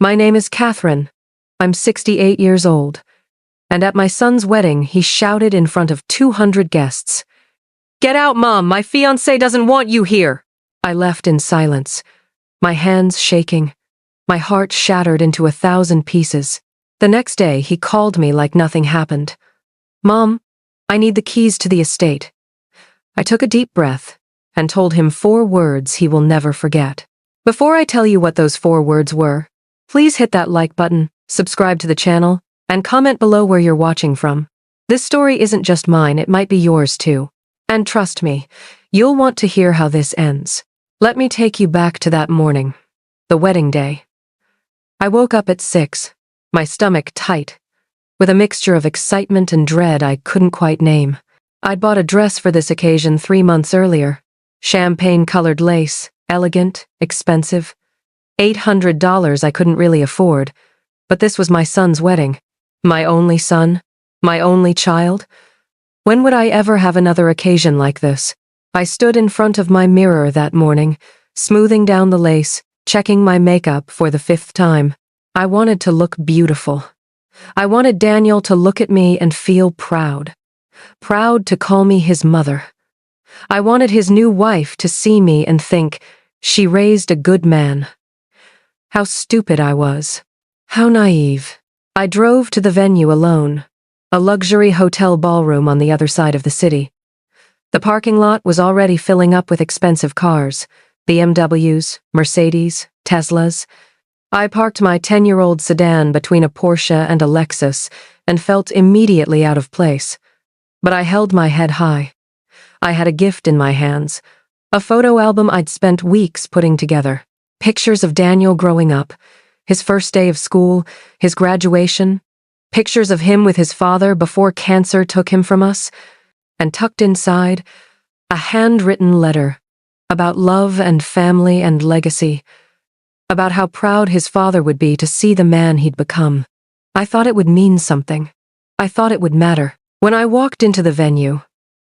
My name is Catherine. I'm 68 years old. And at my son's wedding, he shouted in front of 200 guests. Get out, Mom! My fiancé doesn't want you here! I left in silence, my hands shaking, my heart shattered into 1,000 pieces. The next day, he called me like nothing happened. Mom, I need the keys to the estate. I took a deep breath and told him 4 words he will never forget. Before I tell you what those 4 words were, please hit that like button, subscribe to the channel, and comment below where you're watching from. This story isn't just mine, it might be yours too. And trust me, you'll want to hear how this ends. Let me take you back to that morning, the wedding day. I woke up at 6, my stomach tight, with a mixture of excitement and dread I couldn't quite name. I'd bought a dress for this occasion 3 months earlier. Champagne-colored lace, elegant, expensive. $800 I couldn't really afford, but this was my son's wedding. My only son, my only child. When would I ever have another occasion like this? I stood in front of my mirror that morning, smoothing down the lace, checking my makeup for the 5th time. I wanted to look beautiful. I wanted Daniel to look at me and feel proud. Proud to call me his mother. I wanted his new wife to see me and think, she raised a good man. How stupid I was. How naive. I drove to the venue alone, a luxury hotel ballroom on the other side of the city. The parking lot was already filling up with expensive cars, BMWs, Mercedes, Teslas. I parked my 10-year-old sedan between a Porsche and a Lexus and felt immediately out of place. But I held my head high. I had a gift in my hands, a photo album I'd spent weeks putting together. Pictures of Daniel growing up, his first day of school, his graduation, pictures of him with his father before cancer took him from us, and tucked inside, a handwritten letter about love and family and legacy, about how proud his father would be to see the man he'd become. I thought it would mean something. I thought it would matter. When I walked into the venue,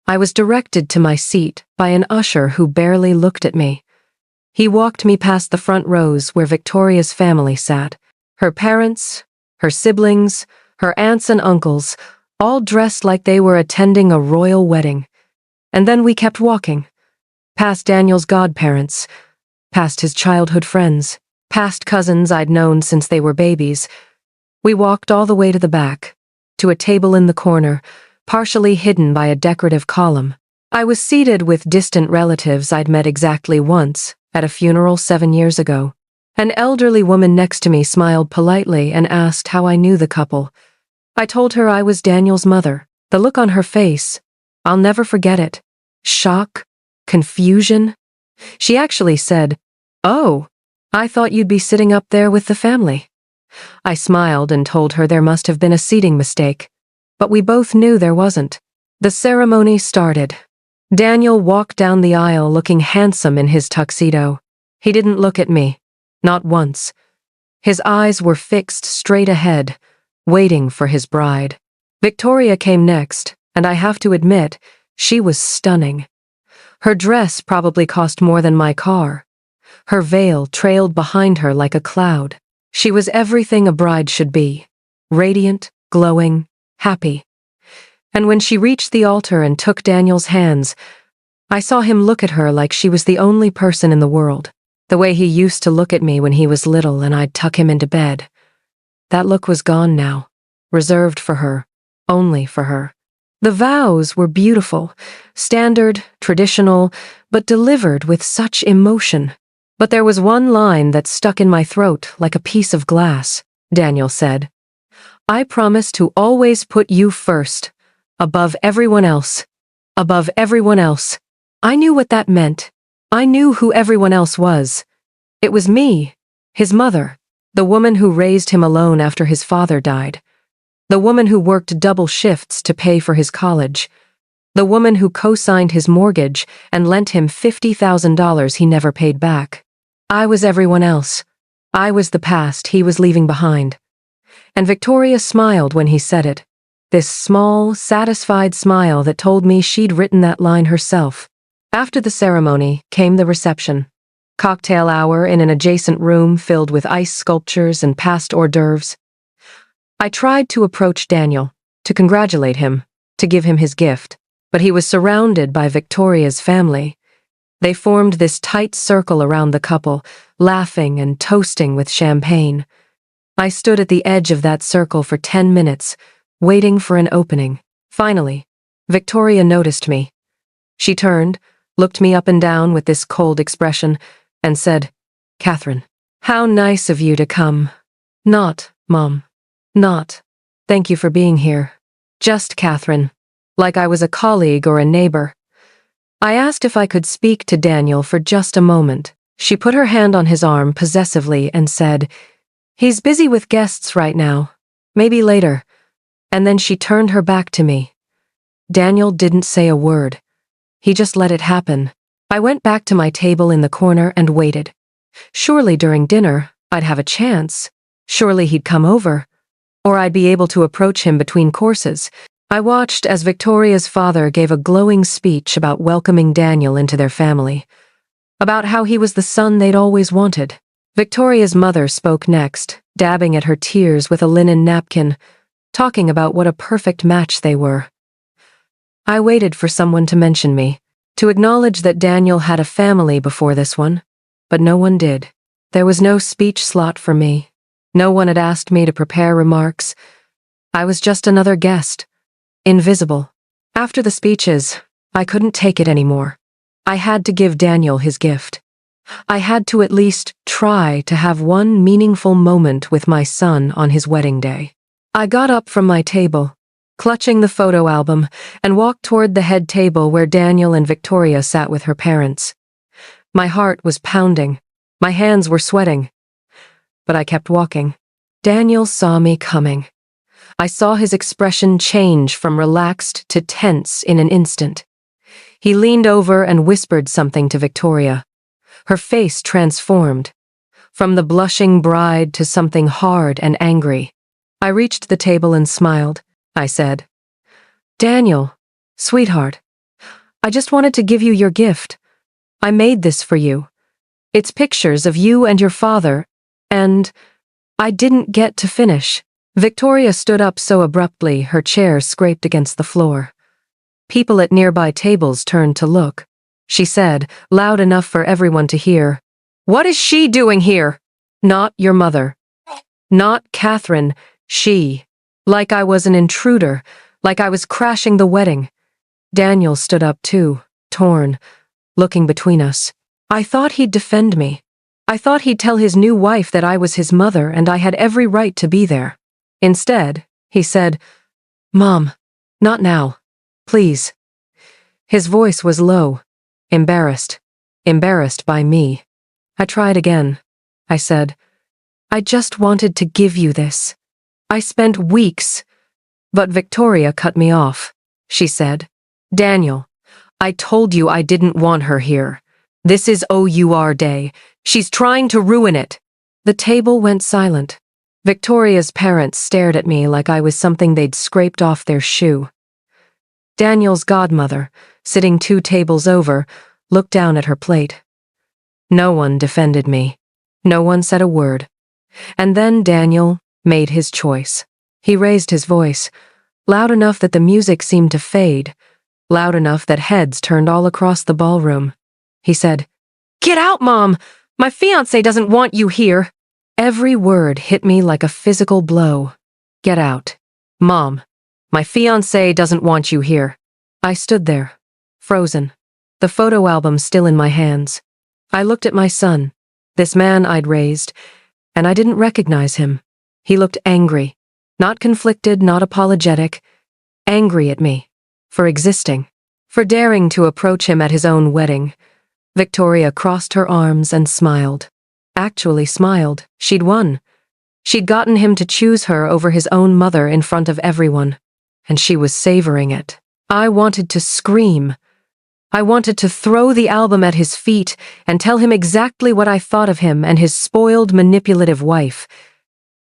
I was directed to my seat by an usher who barely looked at me. He walked me past the front rows where Victoria's family sat. Her parents, her siblings, her aunts and uncles, all dressed like they were attending a royal wedding. And then we kept walking, past Daniel's godparents, past his childhood friends, past cousins I'd known since they were babies. We walked all the way to the back, to a table in the corner, partially hidden by a decorative column. I was seated with distant relatives I'd met exactly once, at a funeral 7 years ago. An elderly woman next to me smiled politely and asked how I knew the couple. I told her I was Daniel's mother. The look on her face, I'll never forget it. Shock, confusion. She actually said, "Oh, I thought you'd be sitting up there with the family." I smiled and told her there must have been a seating mistake, but we both knew there wasn't. The ceremony started. Daniel walked down the aisle looking handsome in his tuxedo. He didn't look at me, not once. His eyes were fixed straight ahead, waiting for his bride. Victoria came next, and I have to admit, she was stunning. Her dress probably cost more than my car. Her veil trailed behind her like a cloud. She was everything a bride should be, radiant, glowing, happy. And when she reached the altar and took Daniel's hands, I saw him look at her like she was the only person in the world, the way he used to look at me when he was little and I'd tuck him into bed. That look was gone now, reserved for her, only for her. The vows were beautiful, standard, traditional, but delivered with such emotion. But there was one line that stuck in my throat like a piece of glass. Daniel said, "I promise to always put you first, above everyone else, above everyone else." I knew what that meant. I knew who everyone else was. It was me, his mother, the woman who raised him alone after his father died, the woman who worked double shifts to pay for his college, the woman who co-signed his mortgage and lent him $50,000 he never paid back. I was everyone else. I was the past he was leaving behind. And Victoria smiled when he said it. This small, satisfied smile that told me she'd written that line herself. After the ceremony came the reception. Cocktail hour in an adjacent room filled with ice sculptures and past hors d'oeuvres. I tried to approach Daniel, to congratulate him, to give him his gift, but he was surrounded by Victoria's family. They formed this tight circle around the couple, laughing and toasting with champagne. I stood at the edge of that circle for 10 minutes, waiting for an opening. Finally, Victoria noticed me. She turned, looked me up and down with this cold expression, and said, "Catherine, how nice of you to come." Not, Mom. Not, "Thank you for being here." Just Catherine, like I was a colleague or a neighbor. I asked if I could speak to Daniel for just a moment. She put her hand on his arm possessively and said, "He's busy with guests right now. Maybe later." And then she turned her back to me. Daniel didn't say a word. He just let it happen. I went back to my table in the corner and waited. Surely during dinner, I'd have a chance. Surely he'd come over. Or I'd be able to approach him between courses. I watched as Victoria's father gave a glowing speech about welcoming Daniel into their family, about how he was the son they'd always wanted. Victoria's mother spoke next, dabbing at her tears with a linen napkin, talking about what a perfect match they were. I waited for someone to mention me, to acknowledge that Daniel had a family before this one, but no one did. There was no speech slot for me. No one had asked me to prepare remarks. I was just another guest, invisible. After the speeches, I couldn't take it anymore. I had to give Daniel his gift. I had to at least try to have one meaningful moment with my son on his wedding day. I got up from my table, clutching the photo album, and walked toward the head table where Daniel and Victoria sat with her parents. My heart was pounding. My hands were sweating. But I kept walking. Daniel saw me coming. I saw his expression change from relaxed to tense in an instant. He leaned over and whispered something to Victoria. Her face transformed, from the blushing bride to something hard and angry. I reached the table and smiled. I said, "Daniel, sweetheart, I just wanted to give you your gift. I made this for you. It's pictures of you and your father, and I didn't get to finish." Victoria stood up so abruptly her chair scraped against the floor. People at nearby tables turned to look. She said, loud enough for everyone to hear, "What is she doing here?" "Not your mother. Not Catherine. She." Like I was an intruder, like I was crashing the wedding. Daniel stood up too, torn, looking between us. I thought he'd defend me. I thought he'd tell his new wife that I was his mother and I had every right to be there. Instead, he said, "Mom, not now. Please." His voice was low, embarrassed by me. I tried again. I said, "I just wanted to give you this. I spent weeks." But Victoria cut me off. She said, "Daniel, I told you I didn't want her here. This is OUR Day. She's trying to ruin it." The table went silent. Victoria's parents stared at me like I was something they'd scraped off their shoe. Daniel's godmother, sitting 2 tables over, looked down at her plate. No one defended me. No one said a word. And then Daniel made his choice. He raised his voice, loud enough that the music seemed to fade, loud enough that heads turned all across the ballroom. He said, "Get out, Mom! My fiancé doesn't want you here." Every word hit me like a physical blow. Get out. Mom, my fiancé doesn't want you here. I stood there, frozen, the photo album still in my hands. I looked at my son, this man I'd raised, and I didn't recognize him. He looked angry, not conflicted, not apologetic, angry at me, for existing, for daring to approach him at his own wedding. Victoria crossed her arms and smiled. Actually smiled. She'd won. She'd gotten him to choose her over his own mother in front of everyone, and she was savoring it. I wanted to scream. I wanted to throw the album at his feet and tell him exactly what I thought of him and his spoiled, manipulative wife.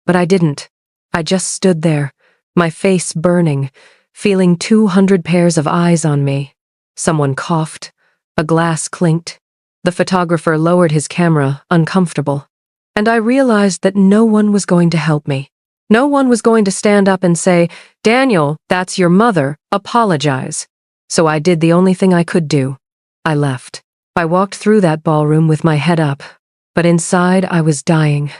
But I didn't. I just stood there, my face burning, feeling 200 pairs of eyes on me. Someone coughed. A glass clinked. The photographer lowered his camera, uncomfortable. And I realized that no one was going to help me. No one was going to stand up and say, "Daniel, that's your mother, apologize." So I did the only thing I could do. I left. I walked through that ballroom with my head up, but inside I was dying.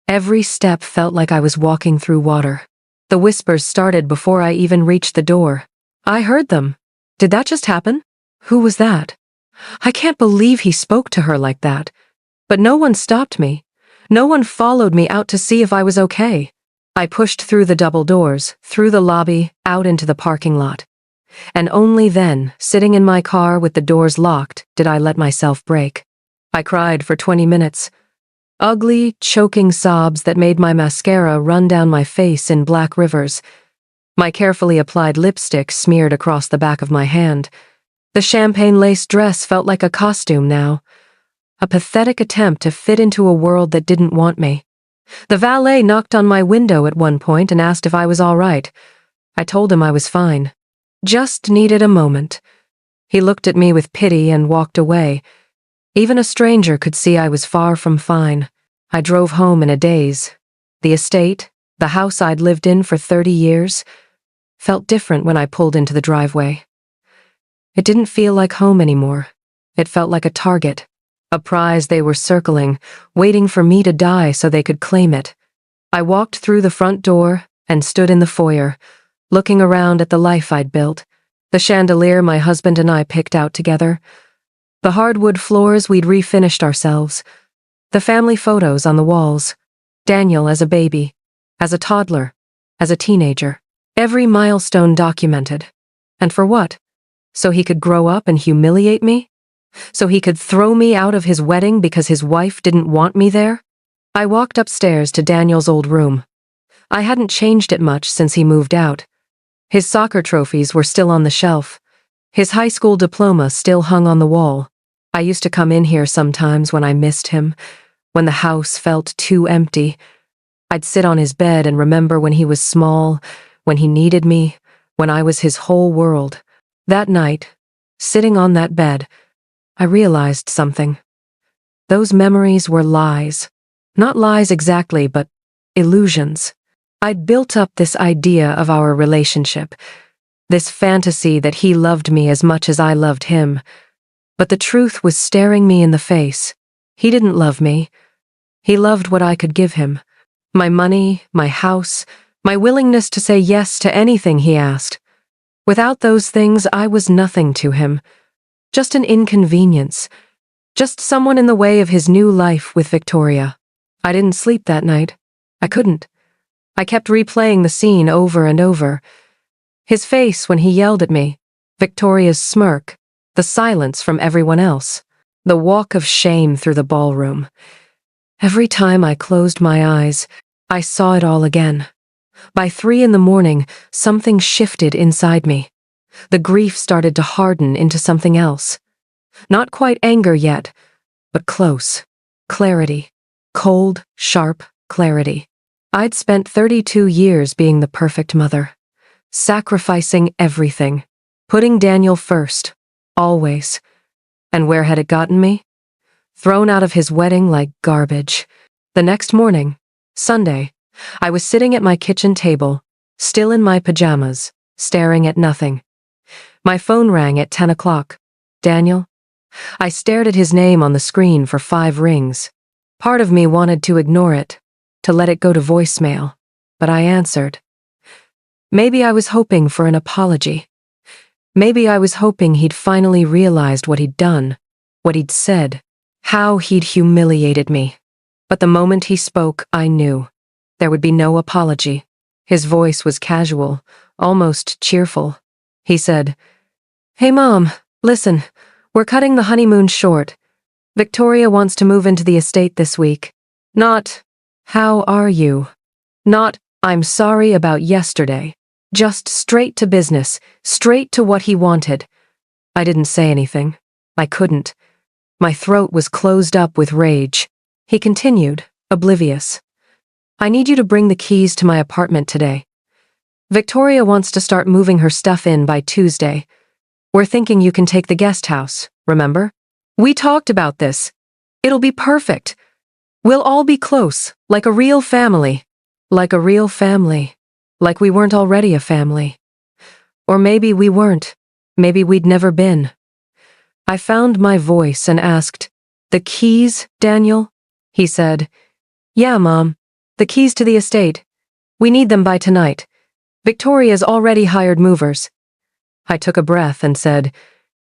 Every step felt like I was walking through water. The whispers started before I even reached the door. I heard them. Did that just happen? Who was that? I can't believe he spoke to her like that. But no one stopped me. No one followed me out to see if I was okay. I pushed through the double doors, through the lobby, out into the parking lot. And only then, sitting in my car with the doors locked, did I let myself break. I cried for 20 minutes. Ugly, choking sobs that made my mascara run down my face in black rivers. My carefully applied lipstick smeared across the back of my hand. The champagne lace dress felt like a costume now. A pathetic attempt to fit into a world that didn't want me. The valet knocked on my window at one point and asked if I was all right. I told him I was fine. Just needed a moment. He looked at me with pity and walked away. Even a stranger could see I was far from fine. I drove home in a daze. The estate, the house I'd lived in for 30 years, felt different when I pulled into the driveway. It didn't feel like home anymore. It felt like a target, a prize they were circling, waiting for me to die so they could claim it. I walked through the front door and stood in the foyer, looking around at the life I'd built, the chandelier my husband and I picked out together, the hardwood floors we'd refinished ourselves, the family photos on the walls, Daniel as a baby, as a toddler, as a teenager, every milestone documented. And for what? So he could grow up and humiliate me? So he could throw me out of his wedding because his wife didn't want me there? I walked upstairs to Daniel's old room. I hadn't changed it much since he moved out. His soccer trophies were still on the shelf. His high school diploma still hung on the wall. I used to come in here sometimes when I missed him, when the house felt too empty. I'd sit on his bed and remember when he was small, when he needed me, when I was his whole world. That night, sitting on that bed, I realized something. Those memories were lies. Not lies exactly, but illusions. I'd built up this idea of our relationship, this fantasy that he loved me as much as I loved him. But the truth was staring me in the face. He didn't love me. He loved what I could give him. My money, my house, my willingness to say yes to anything he asked. Without those things, I was nothing to him. Just an inconvenience. Just someone in the way of his new life with Victoria. I didn't sleep that night. I couldn't. I kept replaying the scene over and over. His face when he yelled at me, Victoria's smirk, the silence from everyone else, the walk of shame through the ballroom. Every time I closed my eyes, I saw it all again. By 3 a.m, something shifted inside me. The grief started to harden into something else. Not quite anger yet, but close. Clarity. Cold, sharp clarity. I'd spent 32 years being the perfect mother. Sacrificing everything. Putting Daniel first. Always. And where had it gotten me? Thrown out of his wedding like garbage. The next morning, Sunday, I was sitting at my kitchen table, still in my pajamas, staring at nothing. My phone rang at 10 o'clock. Daniel? I stared at his name on the screen for 5 rings. Part of me wanted to ignore it, to let it go to voicemail, but I answered. Maybe I was hoping for an apology. Maybe I was hoping he'd finally realized what he'd done, what he'd said, how he'd humiliated me. But the moment he spoke, I knew. There would be no apology. His voice was casual, almost cheerful. He said, "Hey Mom, listen, we're cutting the honeymoon short. Victoria wants to move into the estate this week. Not, how are you? Not, I'm sorry about yesterday. Just straight to business, straight to what he wanted." I didn't say anything. I couldn't. My throat was closed up with rage. He continued, oblivious. "I need you to bring the keys to my apartment today. Victoria wants to start moving her stuff in by Tuesday. We're thinking you can take the guest house, remember? We talked about this. It'll be perfect. We'll all be close, like a real family. Like a real family. Like we weren't already a family. Or maybe we weren't. Maybe we'd never been. I found my voice and asked, "The keys, Daniel?" He said, "Yeah, Mom. The keys to the estate. We need them by tonight. Victoria's already hired movers." I took a breath and said,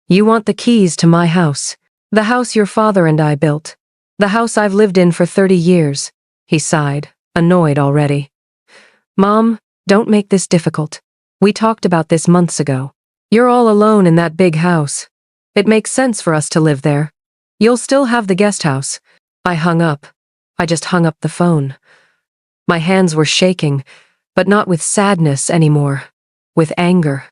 "You want the keys to my house. The house your father and I built. The house I've lived in for 30 years. He sighed, annoyed already. "Mom, don't make this difficult. We talked about this months ago. You're all alone in that big house. It makes sense for us to live there. You'll still have the guest house." I hung up. I just hung up the phone. My hands were shaking, but not with sadness anymore. With anger.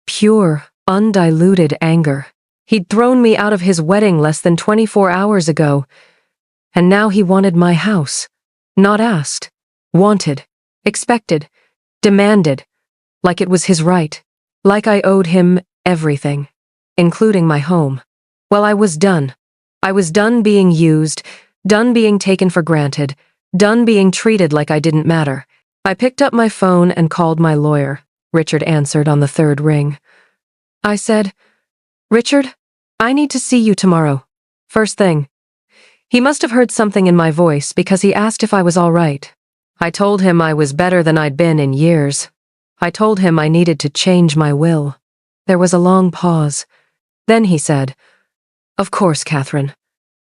Pure, undiluted anger. He'd thrown me out of his wedding less than 24 hours ago, and now he wanted my house. Not asked. Wanted. Expected. Demanded. Like it was his right. Like I owed him everything, including my home. Well, I was done. I was done being used, done being taken for granted, done being treated like I didn't matter. I picked up my phone and called my lawyer. Richard answered on the third ring. I said, "Richard, I need to see you tomorrow. First thing." He must have heard something in my voice because he asked if I was all right. I told him I was better than I'd been in years. I told him I needed to change my will. There was a long pause. Then he said, "Of course, Catherine.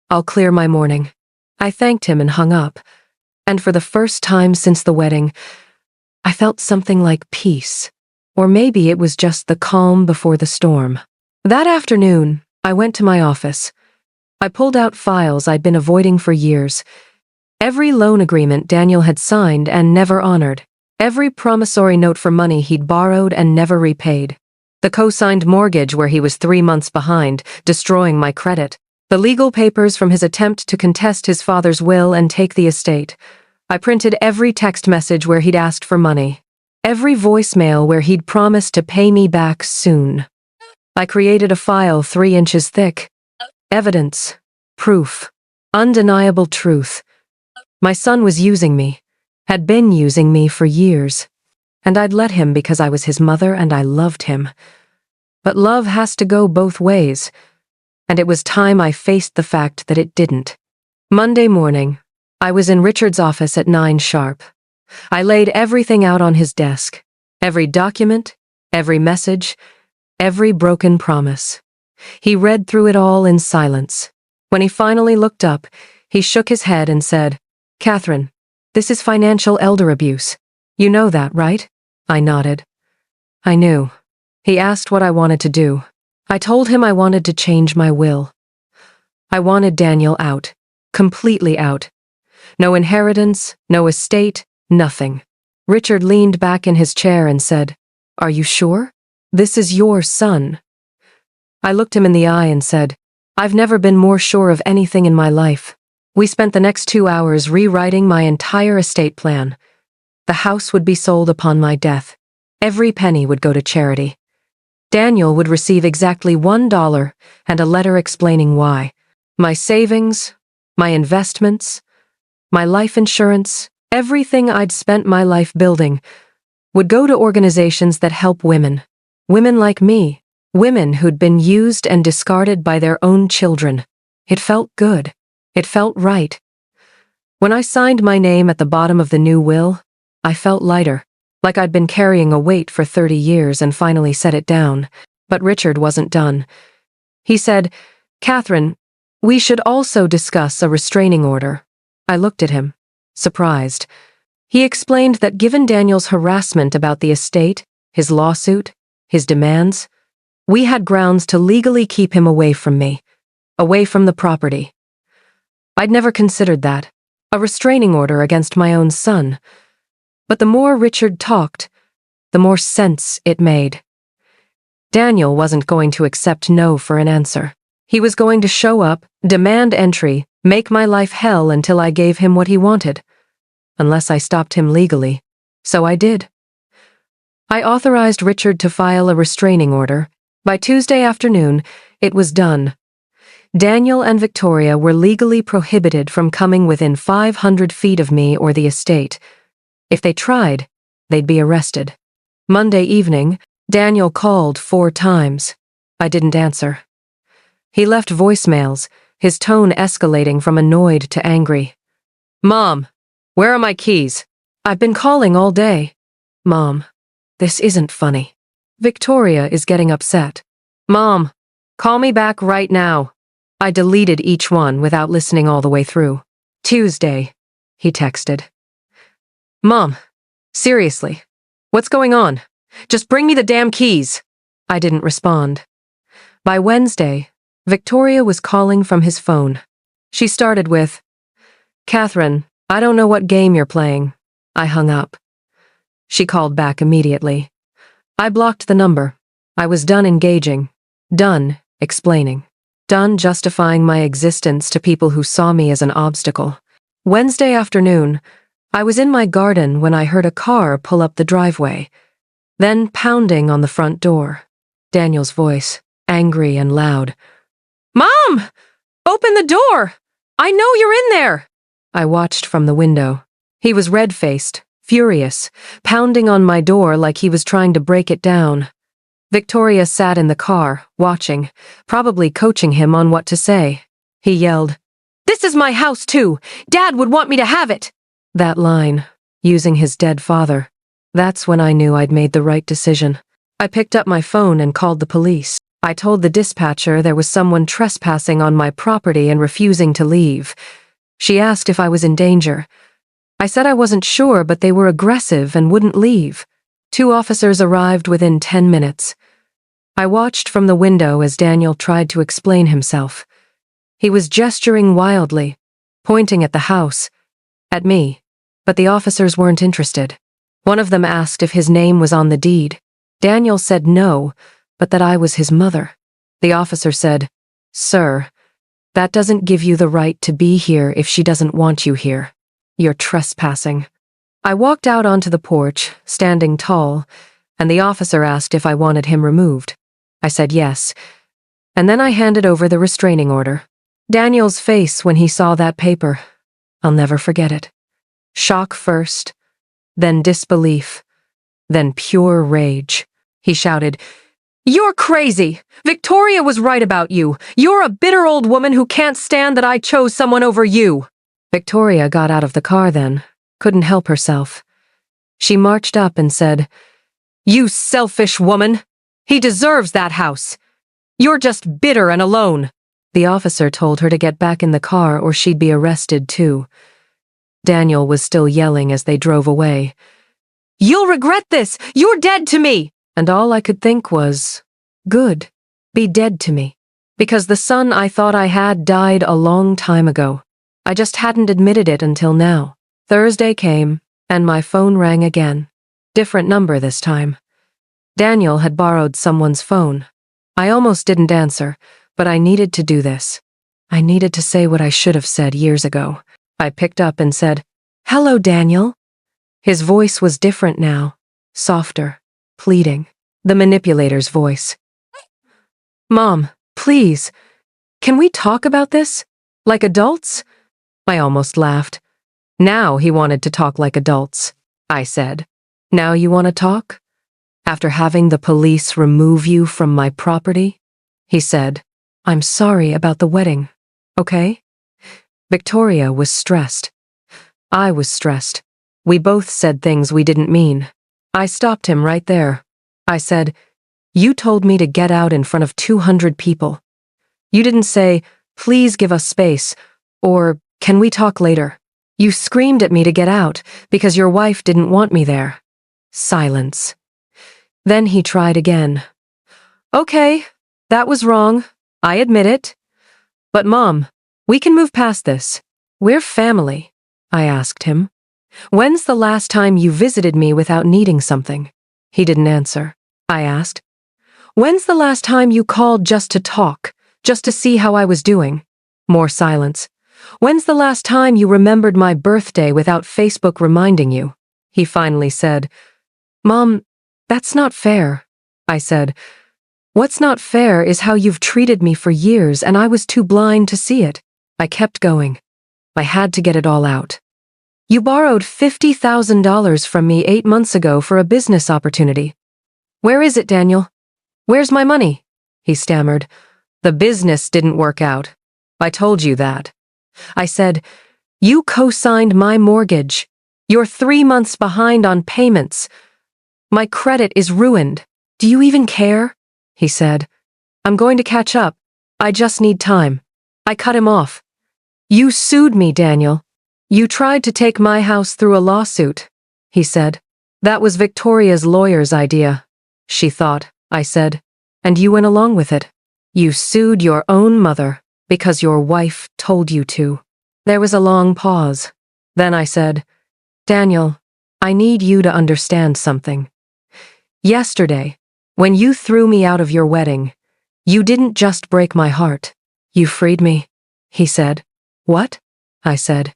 I'll clear my morning." I thanked him and hung up. And for the first time since the wedding, I felt something like peace. Or maybe it was just the calm before the storm. That afternoon, I went to my office. I pulled out files I'd been avoiding for years. Every loan agreement Daniel had signed and never honored. Every promissory note for money he'd borrowed and never repaid. The co-signed mortgage where he was 3 months behind, destroying my credit. The legal papers from his attempt to contest his father's will and take the estate. I printed every text message where he'd asked for money. Every voicemail where he'd promised to pay me back soon. I created a file 3 inches thick. Evidence. Proof. Undeniable truth. My son was using me. Had been using me for years. And I'd let him because I was his mother and I loved him. But love has to go both ways. And it was time I faced the fact that it didn't. Monday morning, I was in Richard's office at 9 sharp. I laid everything out on his desk. Every document, every message, every broken promise. He read through it all in silence. When he finally looked up, he shook his head and said, "Catherine, this is financial elder abuse. You know that, right?" I nodded. I knew. He asked what I wanted to do. I told him I wanted to change my will. I wanted Daniel out. Completely out. No inheritance, no estate, nothing. Richard leaned back in his chair and said, "Are you sure? This is your son." I looked him in the eye and said, "I've never been more sure of anything in my life." We spent the next 2 hours rewriting my entire estate plan. The house would be sold upon my death. Every penny would go to charity. Daniel would receive exactly $1 and a letter explaining why. My savings, my investments, my life insurance, everything I'd spent my life building, would go to organizations that help women. Women like me. Women who'd been used and discarded by their own children. It felt good. It felt right. When I signed my name at the bottom of the new will, I felt lighter, like I'd been carrying a weight for 30 years and finally set it down. But Richard wasn't done. He said, "Catherine, we should also discuss a restraining order." I looked at him, surprised. He explained that given Daniel's harassment about the estate, his lawsuit, his demands, we had grounds to legally keep him away from me, away from the property. I'd never considered that, a restraining order against my own son. But the more Richard talked, the more sense it made. Daniel wasn't going to accept no for an answer. He was going to show up, demand entry, make my life hell until I gave him what he wanted. Unless I stopped him legally. So I did. I authorized Richard to file a restraining order. By Tuesday afternoon, it was done. Daniel and Victoria were legally prohibited from coming within 500 feet of me or the estate. If they tried, they'd be arrested. Monday evening, Daniel called 4 times. I didn't answer. He left voicemails, his tone escalating from annoyed to angry. "Mom, where are my keys? I've been calling all day." "Mom, this isn't funny." Victoria is getting upset. "Mom, call me back right now." I deleted each one without listening all the way through. "Tuesday," he texted. "Mom, seriously, what's going on? Just bring me the damn keys." I didn't respond. By Wednesday, Victoria was calling from his phone. She started with, "Catherine, I don't know what game you're playing." I hung up. She called back immediately. I blocked the number. I was done engaging, done explaining, done justifying my existence to people who saw me as an obstacle. Wednesday afternoon, I was in my garden when I heard a car pull up the driveway, then pounding on the front door. Daniel's voice, angry and loud. "Mom! Open the door! I know you're in there!" I watched from the window. He was red-faced, furious, pounding on my door like he was trying to break it down. Victoria sat in the car, watching, probably coaching him on what to say. He yelled, "This is my house too! Dad would want me to have it!" That line, using his dead father. That's when I knew I'd made the right decision. I picked up my phone and called the police. I told the dispatcher there was someone trespassing on my property and refusing to leave. She asked if I was in danger. I said I wasn't sure, but they were aggressive and wouldn't leave. 2 officers arrived within 10 minutes. I watched from the window as Daniel tried to explain himself. He was gesturing wildly, pointing at the house, at me, but the officers weren't interested. One of them asked if his name was on the deed. Daniel said no, but that I was his mother. The officer said, "Sir, that doesn't give you the right to be here if she doesn't want you here. You're trespassing." I walked out onto the porch, standing tall, and the officer asked if I wanted him removed. I said yes, and then I handed over the restraining order. Daniel's face when he saw that paper, I'll never forget it. Shock first, then disbelief, then pure rage. He shouted, "You're crazy! Victoria was right about you! You're a bitter old woman who can't stand that I chose someone over you!" Victoria got out of the car then, couldn't help herself. She marched up and said, "You selfish woman! He deserves that house! You're just bitter and alone!" The officer told her to get back in the car or she'd be arrested too. Daniel was still yelling as they drove away. "You'll regret this! You're dead to me!" And all I could think was, good, be dead to me. Because the son I thought I had died a long time ago. I just hadn't admitted it until now. Thursday came, and my phone rang again. Different number this time. Daniel had borrowed someone's phone. I almost didn't answer, but I needed to do this. I needed to say what I should have said years ago. I picked up and said, "Hello, Daniel." His voice was different now, softer, pleading. The manipulator's voice. "Mom, please, can we talk about this? Like adults?" I almost laughed. Now he wanted to talk like adults. I said, "Now you want to talk? After having the police remove you from my property?" He said, "I'm sorry about the wedding, okay?" Victoria was stressed. I was stressed. We both said things we didn't mean. I stopped him right there. I said, "You told me to get out in front of 200 people. You didn't say, 'Please give us space,' or 'Can we talk later?' You screamed at me to get out because your wife didn't want me there." Silence. Then he tried again. "Okay, that was wrong. I admit it. But Mom, we can move past this. We're family," I asked him. "When's the last time you visited me without needing something?" He didn't answer. I asked, "When's the last time you called just to talk, just to see how I was doing?" More silence. "When's the last time you remembered my birthday without Facebook reminding you?" He finally said, "Mom, that's not fair." I said, What's not fair is how you've treated me for years and I was too blind to see it. I kept going. I had to get it all out. You borrowed $50,000 from me 8 months ago for a business opportunity. Where is it, Daniel? Where's my money? He stammered. The business didn't work out. I told you that. I said, you co-signed my mortgage. You're 3 months behind on payments. My credit is ruined. Do you even care? He said. I'm going to catch up. I just need time. I cut him off. You sued me, Daniel. You tried to take my house through a lawsuit, he said. That was Victoria's lawyer's idea, she thought, I said. And you went along with it. You sued your own mother because your wife told you to. There was a long pause. Then I said, Daniel, I need you to understand something. Yesterday, when you threw me out of your wedding, you didn't just break my heart. You freed me, he said. What? I said.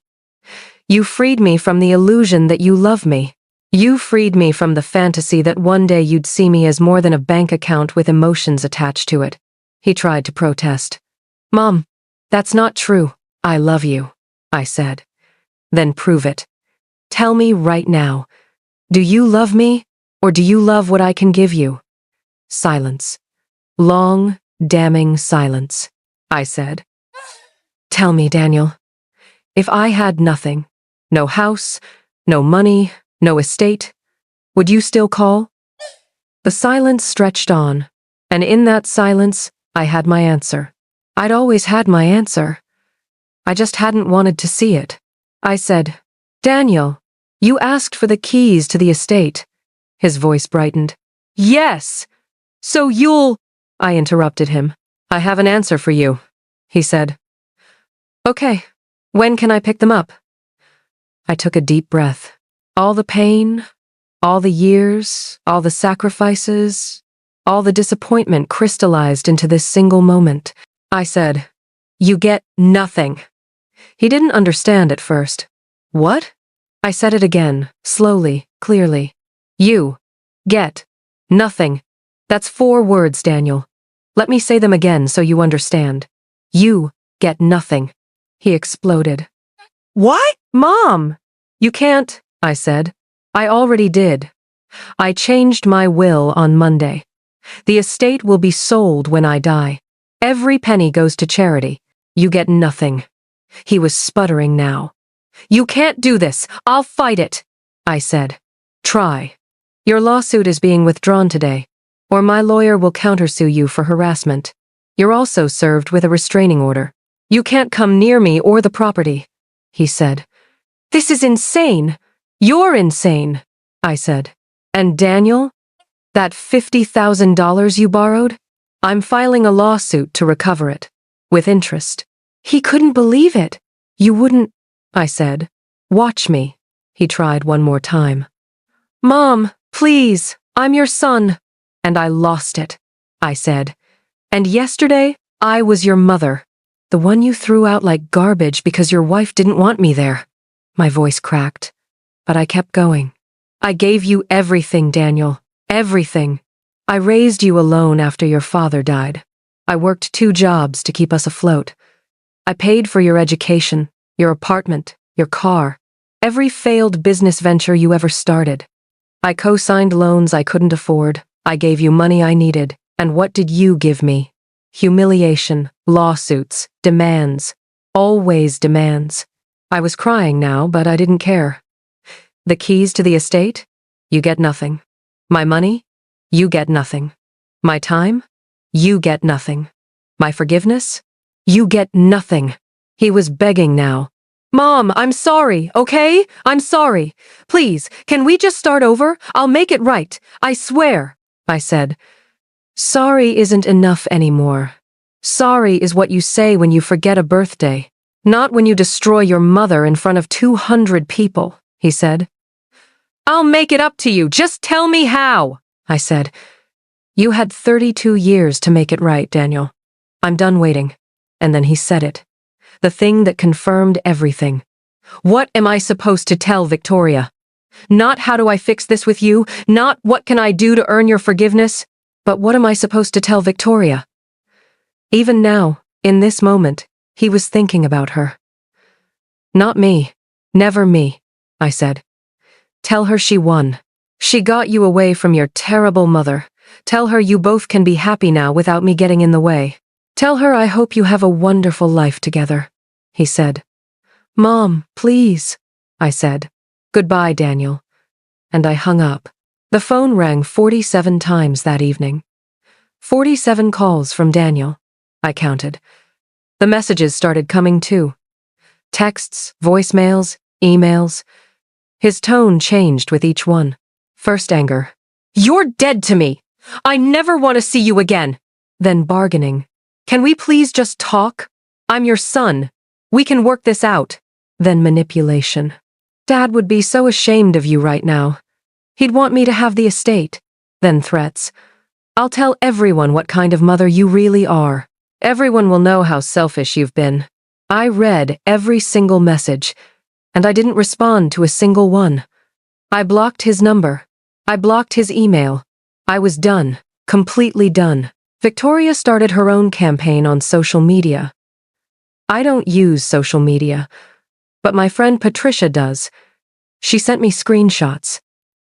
You freed me from the illusion that you love me. You freed me from the fantasy that one day you'd see me as more than a bank account with emotions attached to it. He tried to protest. Mom, that's not true. I love you, I said. Then prove it. Tell me right now. Do you love me, or do you love what I can give you? Silence. Long, damning silence. I said. Tell me, Daniel. If I had nothing, no house, no money, no estate, would you still call? The silence stretched on, and in that silence, I had my answer. I'd always had my answer. I just hadn't wanted to see it. I said, Daniel, you asked for the keys to the estate. His voice brightened. Yes! So you'll... I interrupted him. I have an answer for you, he said. Okay, when can I pick them up? I took a deep breath. All the pain, all the years, all the sacrifices, all the disappointment crystallized into this single moment. I said, you get nothing. He didn't understand at first. What? I said it again, slowly, clearly. You get nothing. That's 4 words, Daniel. Let me say them again so you understand. You get nothing. He exploded. What? Mom! You can't, I said. I already did. I changed my will on Monday. The estate will be sold when I die. Every penny goes to charity. You get nothing. He was sputtering now. You can't do this. I'll fight it, I said. Try. Your lawsuit is being withdrawn today, or my lawyer will countersue you for harassment. You're also served with a restraining order. You can't come near me or the property, he said. This is insane. You're insane, I said. And Daniel? That $50,000 you borrowed? I'm filing a lawsuit to recover it, with interest. He couldn't believe it. You wouldn't, I said. Watch me. He tried one more time. Mom, please, I'm your son. And I lost it, I said. And yesterday, I was your mother. The one you threw out like garbage because your wife didn't want me there. My voice cracked, but I kept going. I gave you everything, Daniel. Everything. I raised you alone after your father died. I worked 2 jobs to keep us afloat. I paid for your education, your apartment, your car, every failed business venture you ever started. I co-signed loans I couldn't afford. I gave you money I needed. And what did you give me? Humiliation, lawsuits, demands. Always demands. I was crying now, but I didn't care. The keys to the estate? You get nothing. My money? You get nothing. My time? You get nothing. My forgiveness? You get nothing. He was begging now. Mom, I'm sorry, okay? I'm sorry. Please, can we just start over? I'll make it right. I swear, I said. Sorry isn't enough anymore. Sorry is what you say when you forget a birthday, not when you destroy your mother in front of 200 people, he said. I'll make it up to you. Just tell me how, I said. You had 32 years to make it right, Daniel. I'm done waiting. And then he said it. The thing that confirmed everything. What am I supposed to tell Victoria? Not how do I fix this with you, not what can I do to earn your forgiveness. But what am I supposed to tell Victoria? Even now, in this moment, he was thinking about her. Not me. Never me, I said. Tell her she won. She got you away from your terrible mother. Tell her you both can be happy now without me getting in the way. Tell her I hope you have a wonderful life together, he said. Mom, please, I said. Goodbye, Daniel. And I hung up. The phone rang 47 times that evening. 47 calls from Daniel, I counted. The messages started coming too. Texts, voicemails, emails. His tone changed with each one. First anger. You're dead to me. I never want to see you again. Then bargaining. Can we please just talk? I'm your son. We can work this out. Then manipulation. Dad would be so ashamed of you right now. He'd want me to have the estate. Then threats. I'll tell everyone what kind of mother you really are. Everyone will know how selfish you've been. I read every single message, and I didn't respond to a single one. I blocked his number. I blocked his email. I was done. Completely done. Victoria started her own campaign on social media. I don't use social media, but my friend Patricia does. She sent me screenshots.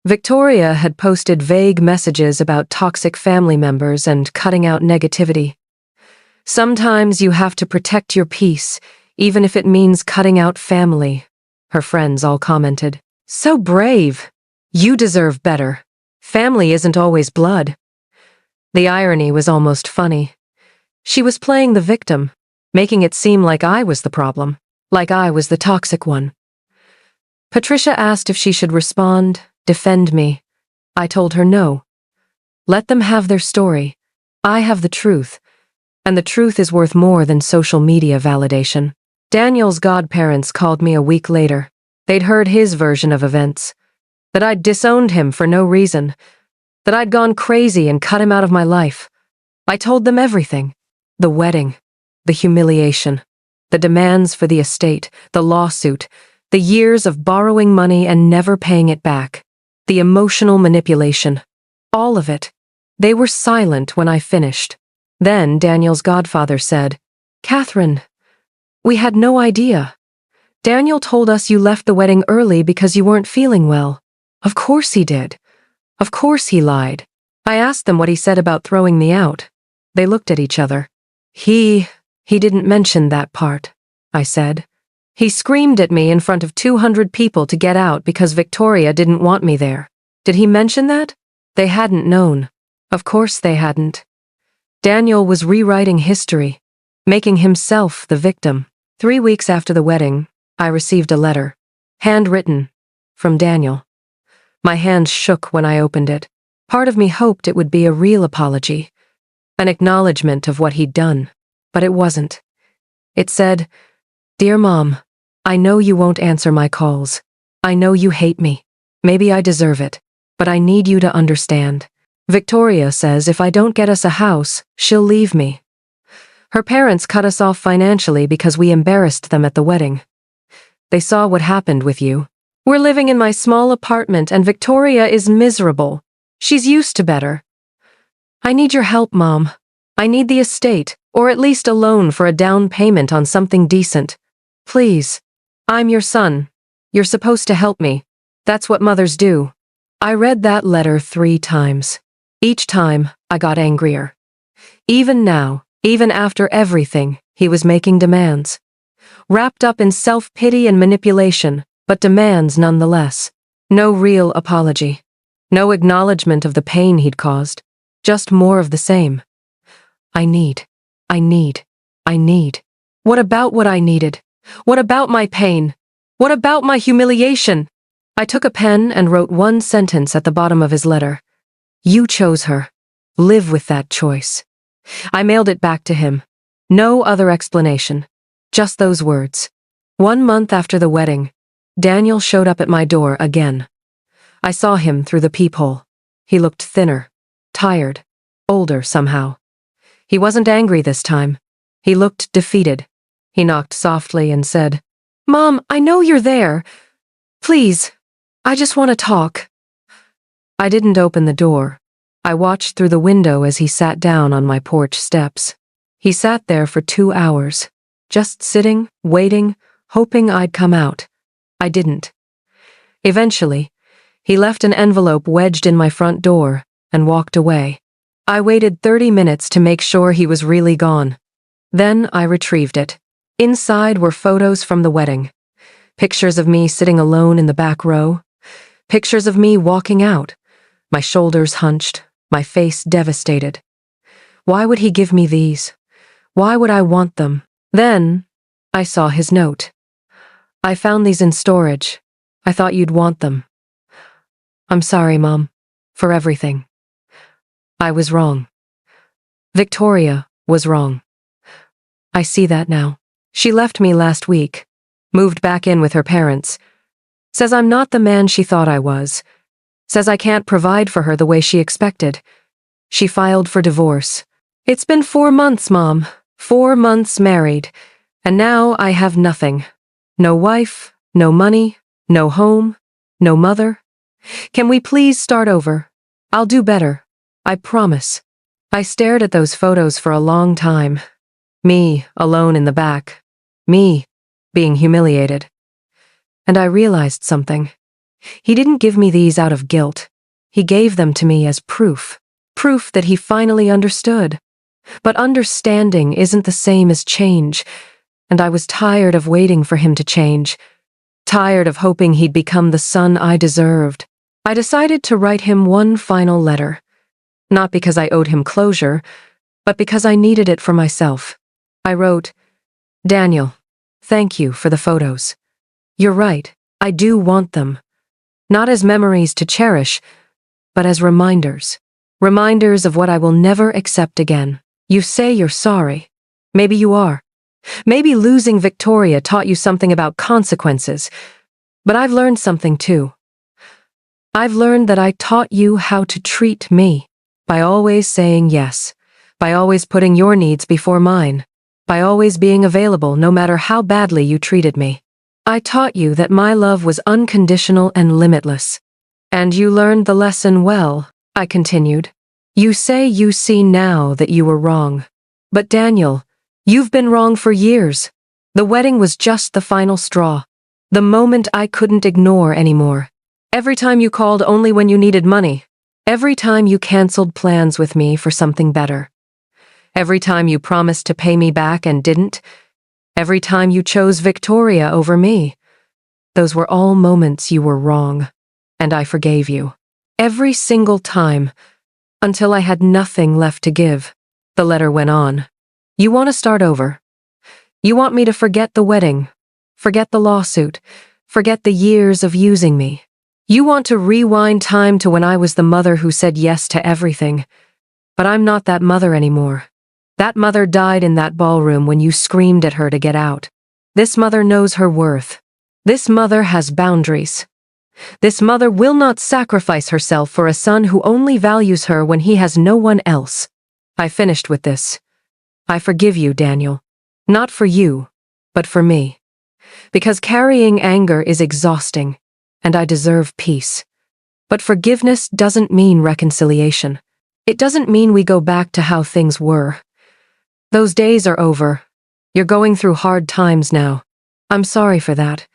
Victoria had posted vague messages about toxic family members and cutting out negativity. Sometimes you have to protect your peace, even if it means cutting out family, her friends all commented. So brave. You deserve better. Family isn't always blood. The irony was almost funny. She was playing the victim, making it seem like I was the problem, like I was the toxic one. Patricia asked if she should respond, defend me. I told her no. Let them have their story. I have the truth, and the truth is worth more than social media validation. Daniel's godparents called me a week later. They'd heard his version of events. That I'd disowned him for no reason. That I'd gone crazy and cut him out of my life. I told them everything. The wedding, the humiliation, the demands for the estate, the lawsuit, the years of borrowing money and never paying it back, the emotional manipulation. All of it. They were silent when I finished. Then Daniel's godfather said, Catherine, we had no idea. Daniel told us you left the wedding early because you weren't feeling well. Of course he did. Of course he lied. I asked them what he said about throwing me out. They looked at each other. He didn't mention that part, I said. He screamed at me in front of 200 people to get out because Victoria didn't want me there. Did he mention that? They hadn't known. Of course they hadn't. Daniel was rewriting history, making himself the victim. 3 weeks after the wedding, I received a letter, handwritten, from Daniel. My hands shook when I opened it. Part of me hoped it would be a real apology, an acknowledgement of what he'd done, but it wasn't. It said, Dear Mom, I know you won't answer my calls. I know you hate me. Maybe I deserve it, but I need you to understand. Victoria says if I don't get us a house, she'll leave me. Her parents cut us off financially because we embarrassed them at the wedding. They saw what happened with you. We're living in my small apartment and Victoria is miserable. She's used to better. I need your help, Mom. I need the estate, or at least a loan for a down payment on something decent. Please. I'm your son. You're supposed to help me. That's what mothers do. I read that letter 3 times. Each time, I got angrier. Even now, even after everything, he was making demands. Wrapped up in self-pity and manipulation, but demands nonetheless. No real apology. No acknowledgement of the pain he'd caused. Just more of the same. I need. What about what I needed? What about my pain? What about my humiliation? I took a pen and wrote 1 sentence at the bottom of his letter. You chose her. Live with that choice. I mailed it back to him. No other explanation. Just those words. 1 month after the wedding, Daniel showed up at my door again. I saw him through the peephole. He looked thinner, tired, older somehow. He wasn't angry this time. He looked defeated. He knocked softly and said, Mom, I know you're there. Please, I just want to talk. I didn't open the door. I watched through the window as he sat down on my porch steps. He sat there for 2 hours, just sitting, waiting, hoping I'd come out. I didn't. Eventually, he left an envelope wedged in my front door and walked away. I waited 30 minutes to make sure he was really gone. Then I retrieved it. Inside were photos from the wedding. Pictures of me sitting alone in the back row. Pictures of me walking out, my shoulders hunched, my face devastated. Why would he give me these? Why would I want them? Then I saw his note. I found these in storage. I thought you'd want them. I'm sorry, Mom, for everything. I was wrong. Victoria was wrong. I see that now. She left me last week, moved back in with her parents, says I'm not the man she thought I was, says I can't provide for her the way she expected. She filed for divorce. It's been 4 months, Mom. 4 months married, and now I have nothing. No wife, no money, no home, no mother. Can we please start over? I'll do better. I promise. I stared at those photos for a long time. Me, alone in the back. Me, being humiliated. And I realized something. He didn't give me these out of guilt. He gave them to me as proof. Proof that he finally understood. But understanding isn't the same as change, and I was tired of waiting for him to change. Tired of hoping he'd become the son I deserved. I decided to write him one final letter. Not because I owed him closure, but because I needed it for myself. I wrote, Daniel, thank you for the photos. You're right, I do want them. Not as memories to cherish, but as reminders. Reminders of what I will never accept again. You say you're sorry. Maybe you are. Maybe losing Victoria taught you something about consequences. But I've learned something too. I've learned that I taught you how to treat me. By always saying yes. By always putting your needs before mine. By always being available no matter how badly you treated me. I taught you that my love was unconditional and limitless. And you learned the lesson well, I continued. You say you see now that you were wrong. But Daniel, you've been wrong for years. The wedding was just the final straw. The moment I couldn't ignore anymore. Every time you called only when you needed money. Every time you canceled plans with me for something better. Every time you promised to pay me back and didn't. Every time you chose Victoria over me. Those were all moments you were wrong. And I forgave you. Every single time. Until I had nothing left to give. The letter went on. You want to start over. You want me to forget the wedding. Forget the lawsuit. Forget the years of using me. You want to rewind time to when I was the mother who said yes to everything. But I'm not that mother anymore. That mother died in that ballroom when you screamed at her to get out. This mother knows her worth. This mother has boundaries. This mother will not sacrifice herself for a son who only values her when he has no one else. I finished with this. I forgive you, Daniel. Not for you, but for me. Because carrying anger is exhausting, and I deserve peace. But forgiveness doesn't mean reconciliation. It doesn't mean we go back to how things were. Those days are over. You're going through hard times now. I'm sorry for that.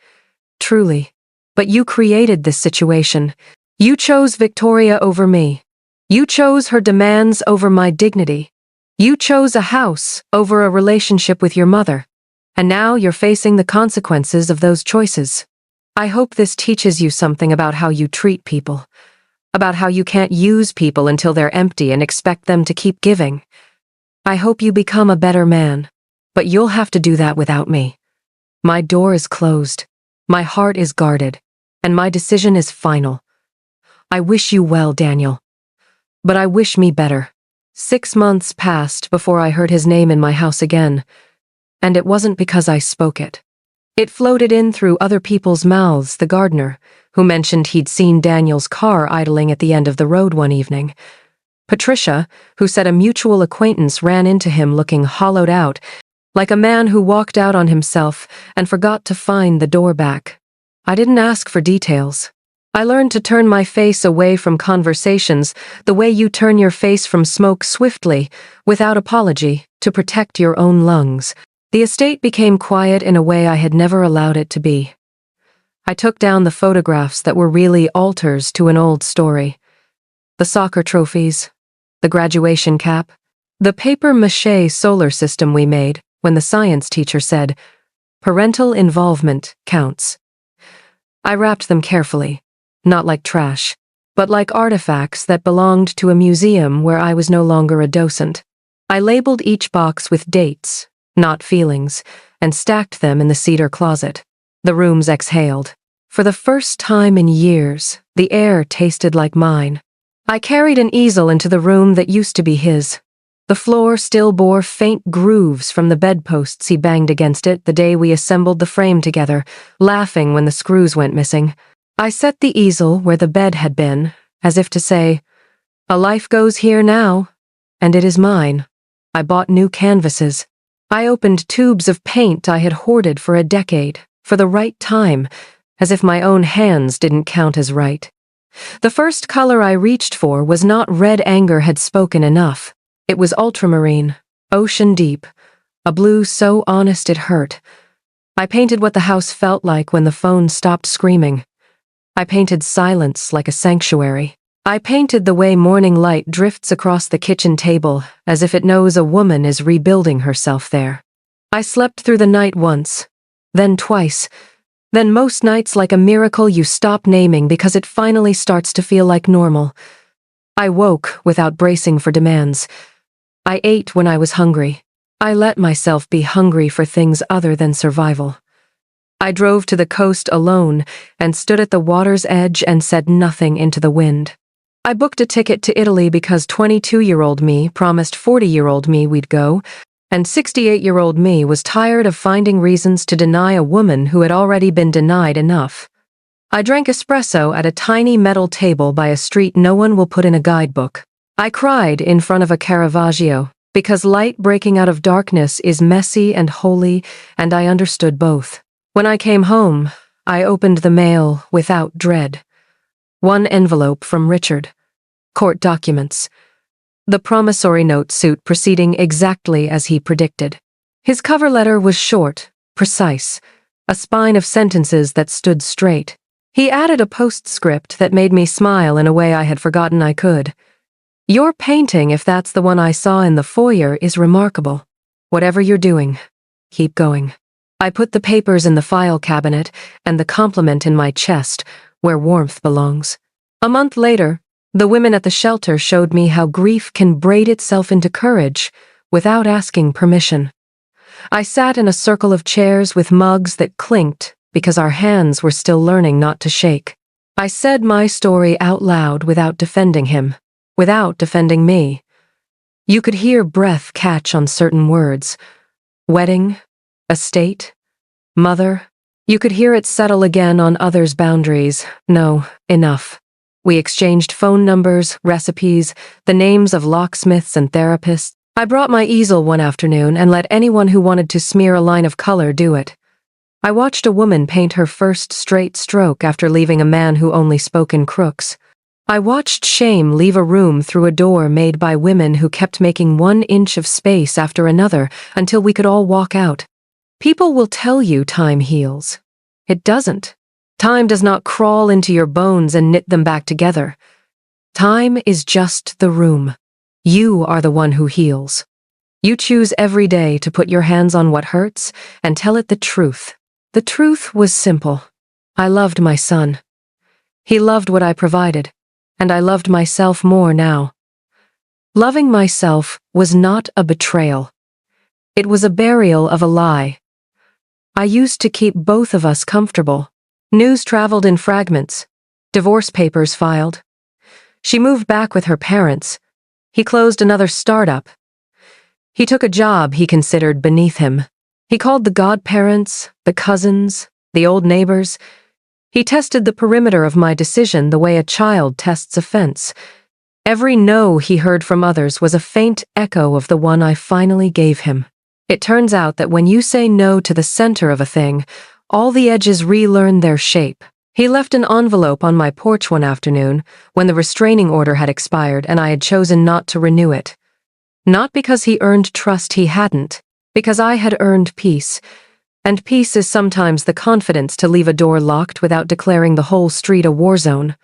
Truly. But you created this situation. You chose Victoria over me. You chose her demands over my dignity. You chose a house over a relationship with your mother. And now you're facing the consequences of those choices. I hope this teaches you something about how you treat people. About how you can't use people until they're empty and expect them to keep giving. I hope you become a better man. But you'll have to do that without me. My door is closed. My heart is guarded. And my decision is final. I wish you well, Daniel. But I wish me better. 6 months passed before I heard his name in my house again. And it wasn't because I spoke it. It floated in through other people's mouths, the gardener, who mentioned he'd seen Daniel's car idling at the end of the road one evening. Patricia, who said a mutual acquaintance ran into him looking hollowed out, like a man who walked out on himself and forgot to find the door back. I didn't ask for details. I learned to turn my face away from conversations the way you turn your face from smoke swiftly, without apology, to protect your own lungs. The estate became quiet in a way I had never allowed it to be. I took down the photographs that were really altars to an old story. The soccer trophies, the graduation cap, the paper-maché solar system we made when the science teacher said, "Parental involvement counts." I wrapped them carefully, not like trash, but like artifacts that belonged to a museum where I was no longer a docent. I labeled each box with dates, not feelings, and stacked them in the cedar closet. The rooms exhaled. For the first time in years, the air tasted like mine. I carried an easel into the room that used to be his. The floor still bore faint grooves from the bedposts he banged against it the day we assembled the frame together, laughing when the screws went missing. I set the easel where the bed had been, as if to say, "A life goes here now, and it is mine." I bought new canvases. I opened tubes of paint I had hoarded for a decade, for the right time, as if my own hands didn't count as right. The first color I reached for was not red anger had spoken enough. It was ultramarine, ocean deep, a blue so honest it hurt. I painted what the house felt like when the phone stopped screaming. I painted silence like a sanctuary. I painted the way morning light drifts across the kitchen table, as if it knows a woman is rebuilding herself there. I slept through the night once, then twice, then most nights like a miracle you stop naming because it finally starts to feel like normal. I woke without bracing for demands. I ate when I was hungry. I let myself be hungry for things other than survival. I drove to the coast alone and stood at the water's edge and said nothing into the wind. I booked a ticket to Italy because 22-year-old me promised 40-year-old me we'd go, and 68-year-old me was tired of finding reasons to deny a woman who had already been denied enough. I drank espresso at a tiny metal table by a street no one will put in a guidebook. I cried in front of a Caravaggio, because light breaking out of darkness is messy and holy, and I understood both. When I came home, I opened the mail without dread. One envelope from Richard. Court documents. The promissory note suit proceeding exactly as he predicted. His cover letter was short, precise, a spine of sentences that stood straight. He added a postscript that made me smile in a way I had forgotten I could. "Your painting, if that's the one I saw in the foyer, is remarkable. Whatever you're doing, keep going." I put the papers in the file cabinet and the compliment in my chest, where warmth belongs. A month later, the women at the shelter showed me how grief can braid itself into courage without asking permission. I sat in a circle of chairs with mugs that clinked because our hands were still learning not to shake. I said my story out loud without defending him, without defending me. You could hear breath catch on certain words. Wedding, estate, mother. You could hear it settle again on others' boundaries. No, enough. We exchanged phone numbers, recipes, the names of locksmiths and therapists. I brought my easel one afternoon and let anyone who wanted to smear a line of color do it. I watched a woman paint her first straight stroke after leaving a man who only spoke in crooks. I watched shame leave a room through a door made by women who kept making 1 inch of space after another until we could all walk out. People will tell you time heals. It doesn't. Time does not crawl into your bones and knit them back together. Time is just the room. You are the one who heals. You choose every day to put your hands on what hurts and tell it the truth. The truth was simple. I loved my son. He loved what I provided, and I loved myself more now. Loving myself was not a betrayal. It was a burial of a lie. I used to keep both of us comfortable. News traveled in fragments. Divorce papers filed. She moved back with her parents. He closed another startup. He took a job he considered beneath him. He called the godparents, the cousins, the old neighbors. He tested the perimeter of my decision the way a child tests a fence. Every no he heard from others was a faint echo of the one I finally gave him. It turns out that when you say no to the center of a thing, all the edges relearn their shape. He left an envelope on my porch one afternoon when the restraining order had expired and I had chosen not to renew it. Not because he earned trust he hadn't, because I had earned peace. And peace is sometimes the confidence to leave a door locked without declaring the whole street a war zone.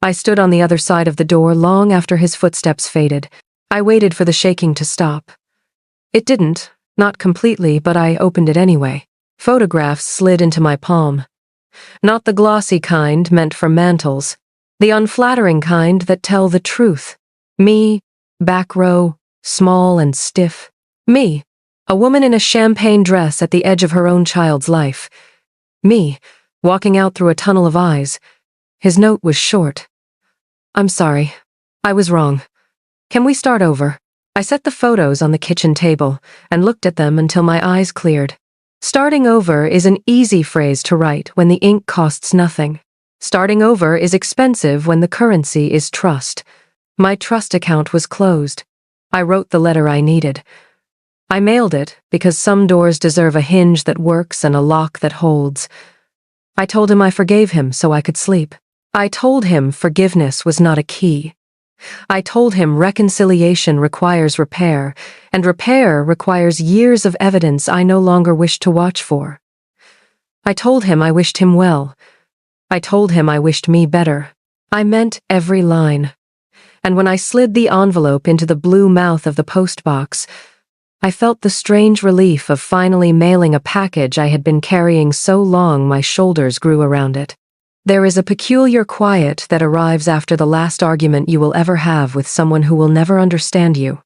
I stood on the other side of the door long after his footsteps faded. I waited for the shaking to stop. It didn't, not completely, but I opened it anyway. Photographs slid into my palm. Not the glossy kind meant for mantles, the unflattering kind that tell the truth. Me, back row, small and stiff. Me, a woman in a champagne dress at the edge of her own child's life. Me, walking out through a tunnel of eyes. His note was short. I'm sorry. I was wrong. Can we start over? I set the photos on the kitchen table and looked at them until my eyes cleared. Starting over is an easy phrase to write when the ink costs nothing. Starting over is expensive when the currency is trust. My trust account was closed. I wrote the letter I needed. I mailed it because some doors deserve a hinge that works and a lock that holds. I told him I forgave him so I could sleep. I told him forgiveness was not a key. I told him reconciliation requires repair, and repair requires years of evidence I no longer wished to watch for. I told him I wished him well. I told him I wished me better. I meant every line. And when I slid the envelope into the blue mouth of the postbox, I felt the strange relief of finally mailing a package I had been carrying so long my shoulders grew around it. There is a peculiar quiet that arrives after the last argument you will ever have with someone who will never understand you.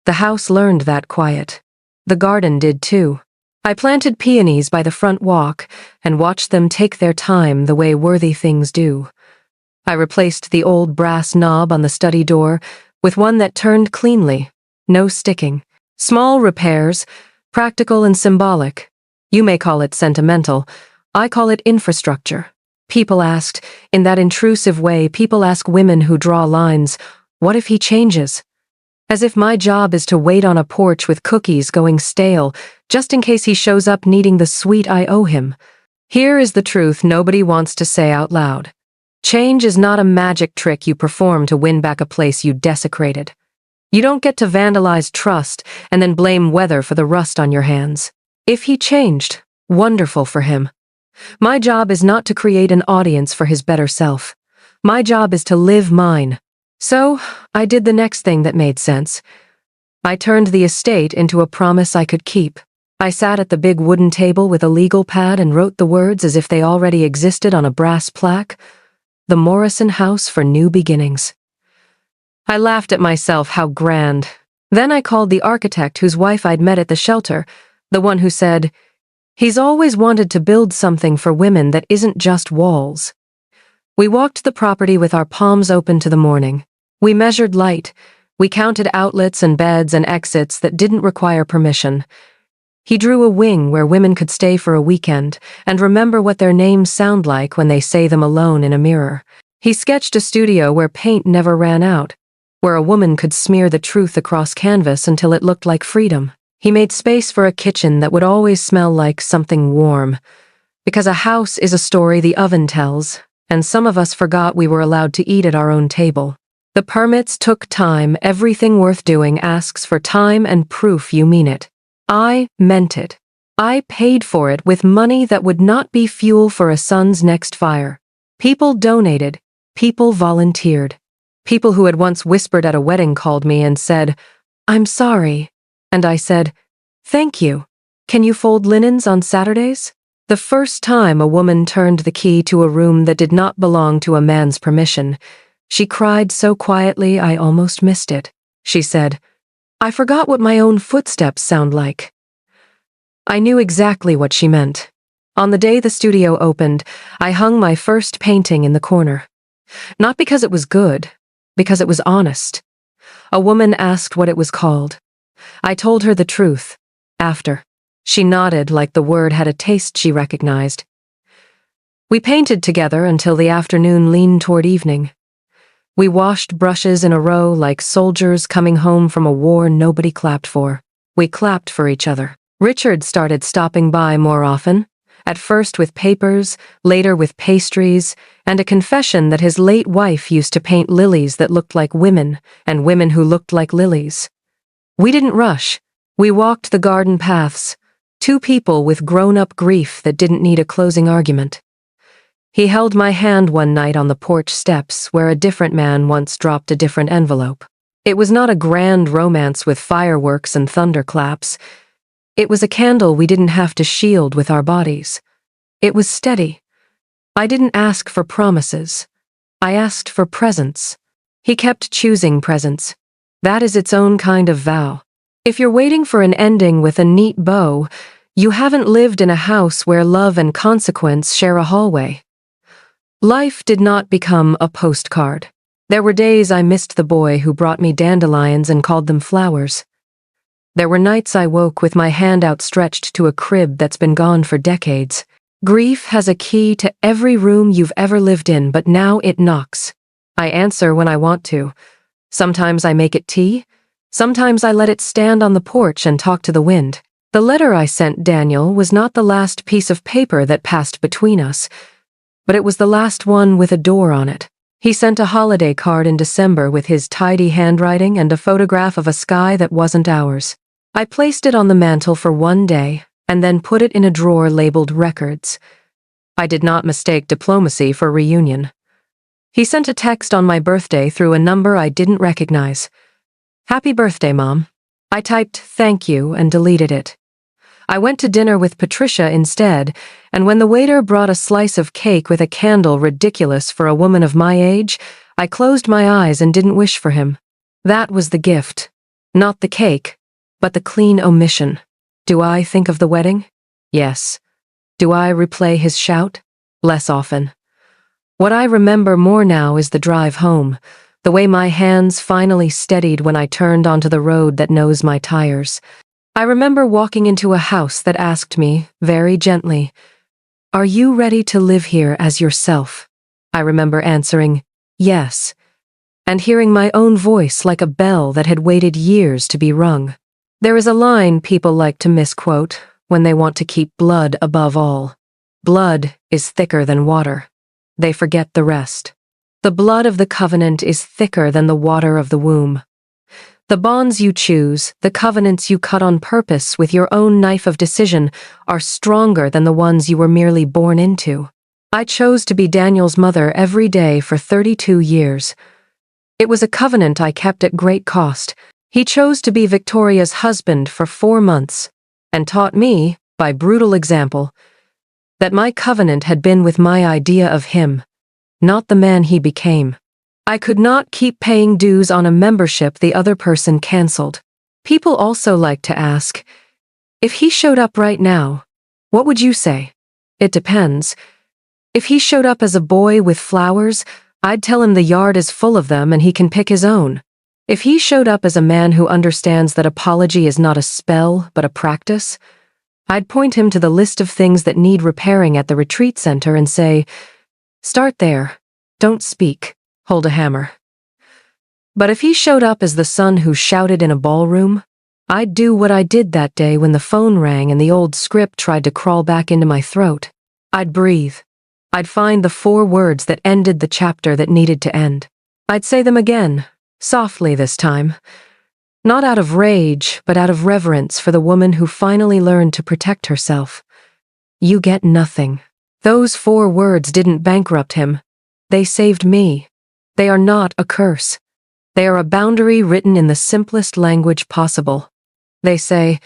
The house learned that quiet. The garden did too. I planted peonies by the front walk and watched them take their time the way worthy things do. I replaced the old brass knob on the study door with one that turned cleanly, no sticking. Small repairs, practical and symbolic. You may call it sentimental. I call it infrastructure. People asked, in that intrusive way, people ask women who draw lines, what if he changes? As if my job is to wait on a porch with cookies going stale, just in case he shows up needing the sweet I owe him. Here is the truth nobody wants to say out loud. Change is not a magic trick you perform to win back a place you desecrated. You don't get to vandalize trust and then blame weather for the rust on your hands. If he changed, wonderful for him. My job is not to create an audience for his better self. My job is to live mine. So, I did the next thing that made sense. I turned the estate into a promise I could keep. I sat at the big wooden table with a legal pad and wrote the words as if they already existed on a brass plaque. The Morrison House for New Beginnings. I laughed at myself, how grand. Then I called the architect whose wife I'd met at the shelter, the one who said, he's always wanted to build something for women that isn't just walls. We walked the property with our palms open to the morning. We measured light. We counted outlets and beds and exits that didn't require permission. He drew a wing where women could stay for a weekend and remember what their names sound like when they say them alone in a mirror. He sketched a studio where paint never ran out, where a woman could smear the truth across canvas until it looked like freedom. He made space for a kitchen that would always smell like something warm. Because a house is a story the oven tells, and some of us forgot we were allowed to eat at our own table. The permits took time. Everything worth doing asks for time and proof you mean it. I meant it. I paid for it with money that would not be fuel for a son's next fire. People donated. People volunteered. People who had once whispered at a wedding called me and said, I'm sorry. And I said, thank you. Can you fold linens on Saturdays? The first time a woman turned the key to a room that did not belong to a man's permission, she cried so quietly I almost missed it. She said, I forgot what my own footsteps sound like. I knew exactly what she meant. On the day the studio opened, I hung my first painting in the corner. Not because it was good, because it was honest. A woman asked what it was called. I told her the truth. After. She nodded like the word had a taste she recognized. We painted together until the afternoon leaned toward evening. We washed brushes in a row like soldiers coming home from a war nobody clapped for. We clapped for each other. Richard started stopping by more often, at first with papers, later with pastries, and a confession that his late wife used to paint lilies that looked like women and women who looked like lilies. We didn't rush. We walked the garden paths, two people with grown-up grief that didn't need a closing argument. He held my hand one night on the porch steps where a different man once dropped a different envelope. It was not a grand romance with fireworks and thunderclaps. It was a candle we didn't have to shield with our bodies. It was steady. I didn't ask for promises. I asked for presents. He kept choosing presents. That is its own kind of vow. If you're waiting for an ending with a neat bow, you haven't lived in a house where love and consequence share a hallway. Life did not become a postcard. There were days I missed the boy who brought me dandelions and called them flowers. There were nights I woke with my hand outstretched to a crib that's been gone for decades. Grief has a key to every room you've ever lived in, but now it knocks. I answer when I want to. Sometimes I make it tea. Sometimes I let it stand on the porch and talk to the wind. The letter I sent Daniel was not the last piece of paper that passed between us, but it was the last one with a door on it. He sent a holiday card in December with his tidy handwriting and a photograph of a sky that wasn't ours. I placed it on the mantel for one day and then put it in a drawer labeled Records. I did not mistake diplomacy for reunion. He sent a text on my birthday through a number I didn't recognize. "Happy birthday, Mom." I typed "thank you" and deleted it. I went to dinner with Patricia instead, and when the waiter brought a slice of cake with a candle ridiculous for a woman of my age, I closed my eyes and didn't wish for him. That was the gift. Not the cake, but the clean omission. Do I think of the wedding? Yes. Do I replay his shout? Less often. What I remember more now is the drive home, the way my hands finally steadied when I turned onto the road that knows my tires. I remember walking into a house that asked me, very gently, "Are you ready to live here as yourself?" I remember answering, "Yes," and hearing my own voice like a bell that had waited years to be rung. There is a line people like to misquote when they want to keep blood above all. Blood is thicker than water. They forget the rest. The blood of the covenant is thicker than the water of the womb. The bonds you choose, the covenants you cut on purpose with your own knife of decision, are stronger than the ones you were merely born into. I chose to be Daniel's mother every day for 32 years. It was a covenant I kept at great cost. He chose to be Victoria's husband for 4 months, and taught me, by brutal example, that my covenant had been with my idea of him, not the man he became. I could not keep paying dues on a membership the other person canceled. People also like to ask, if he showed up right now, what would you say? It depends. If he showed up as a boy with flowers, I'd tell him the yard is full of them and he can pick his own. If he showed up as a man who understands that apology is not a spell but a practice, I'd point him to the list of things that need repairing at the retreat center and say, "Start there. Don't speak. Hold a hammer." But if he showed up as the son who shouted in a ballroom, I'd do what I did that day when the phone rang and the old script tried to crawl back into my throat. I'd breathe. I'd find the 4 words that ended the chapter that needed to end. I'd say them again, softly this time. Not out of rage, but out of reverence for the woman who finally learned to protect herself. You get nothing. Those 4 words didn't bankrupt him. They saved me. They are not a curse. They are a boundary written in the simplest language possible. They say,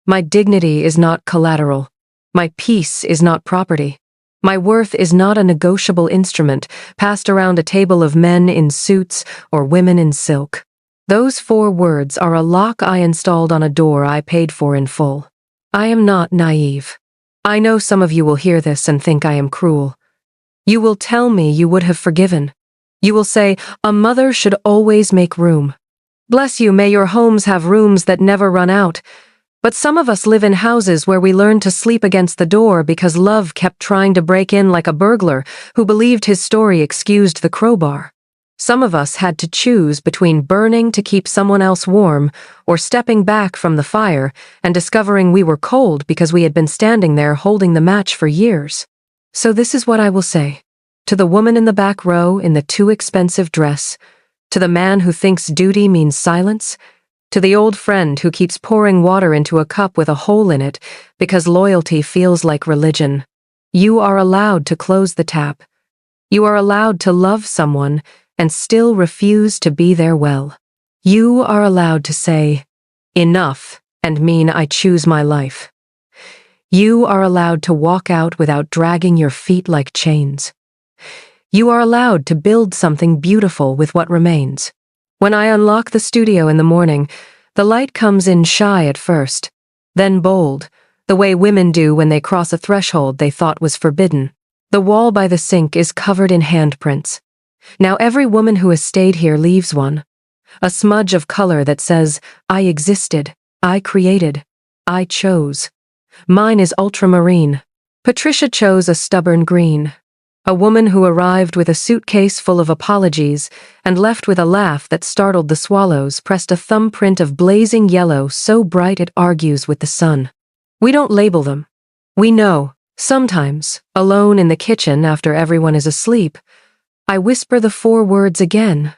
my dignity is not collateral. My peace is not property. My worth is not a negotiable instrument passed around a table of men in suits or women in silk. Those 4 words are a lock I installed on a door I paid for in full. I am not naive. I know some of you will hear this and think I am cruel. You will tell me you would have forgiven. You will say, a mother should always make room. Bless you, may your homes have rooms that never run out. But some of us live in houses where we learned to sleep against the door because love kept trying to break in like a burglar who believed his story excused the crowbar. Some of us had to choose between burning to keep someone else warm or stepping back from the fire and discovering we were cold because we had been standing there holding the match for years. So this is what I will say. To the woman in the back row in the too expensive dress, to the man who thinks duty means silence, to the old friend who keeps pouring water into a cup with a hole in it because loyalty feels like religion. You are allowed to close the tap. You are allowed to love someone and still refuse to be there well. You are allowed to say, enough, and mean I choose my life. You are allowed to walk out without dragging your feet like chains. You are allowed to build something beautiful with what remains. When I unlock the studio in the morning, the light comes in shy at first, then bold, the way women do when they cross a threshold they thought was forbidden. The wall by the sink is covered in handprints. Now every woman who has stayed here leaves one. A smudge of color that says, I existed, I created, I chose. Mine is ultramarine. Patricia chose a stubborn green. A woman who arrived with a suitcase full of apologies and left with a laugh that startled the swallows pressed a thumbprint of blazing yellow so bright it argues with the sun. We don't label them. We know, sometimes, alone in the kitchen after everyone is asleep, I whisper the 4 words again,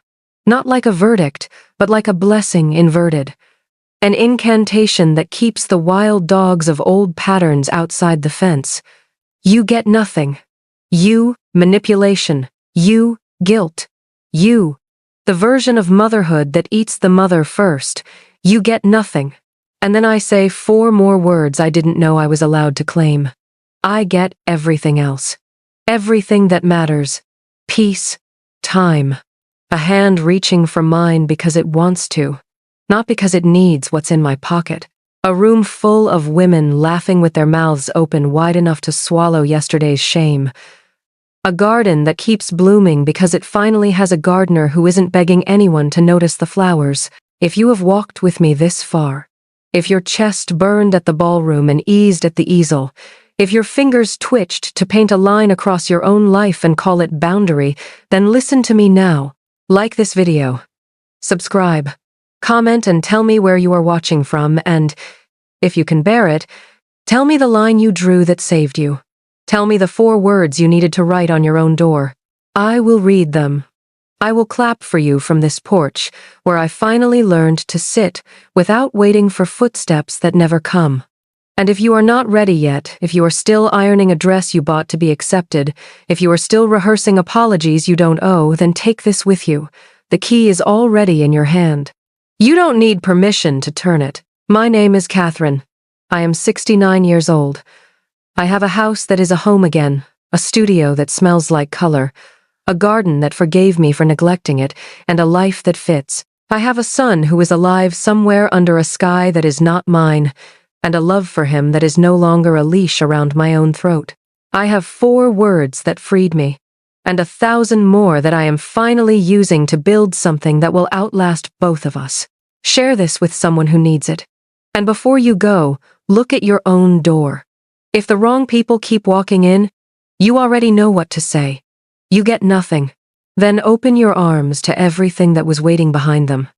not like a verdict, but like a blessing inverted. An incantation that keeps the wild dogs of old patterns outside the fence. You get nothing. You, manipulation. You, guilt. You, the version of motherhood that eats the mother first. You get nothing. And then I say 4 more words I didn't know I was allowed to claim. I get everything else. Everything that matters. Peace. Time. A hand reaching for mine because it wants to, not because it needs what's in my pocket. A room full of women laughing with their mouths open wide enough to swallow yesterday's shame. A garden that keeps blooming because it finally has a gardener who isn't begging anyone to notice the flowers. If you have walked with me this far, if your chest burned at the ballroom and eased at the easel, if your fingers twitched to paint a line across your own life and call it boundary, then listen to me now. Like this video. Subscribe. Comment and tell me where you are watching from, and, if you can bear it, tell me the line you drew that saved you. Tell me the 4 words you needed to write on your own door. I will read them. I will clap for you from this porch, where I finally learned to sit without waiting for footsteps that never come. And if you are not ready yet, if you are still ironing a dress you bought to be accepted, if you are still rehearsing apologies you don't owe, then take this with you. The key is already in your hand. You don't need permission to turn it. My name is Catherine. I am 69 years old. I have a house that is a home again, a studio that smells like color, a garden that forgave me for neglecting it, and a life that fits. I have a son who is alive somewhere under a sky that is not mine, and a love for him that is no longer a leash around my own throat. I have 4 words that freed me, and 1,000 more that I am finally using to build something that will outlast both of us. Share this with someone who needs it. And before you go, look at your own door. If the wrong people keep walking in, you already know what to say. You get nothing. Then open your arms to everything that was waiting behind them.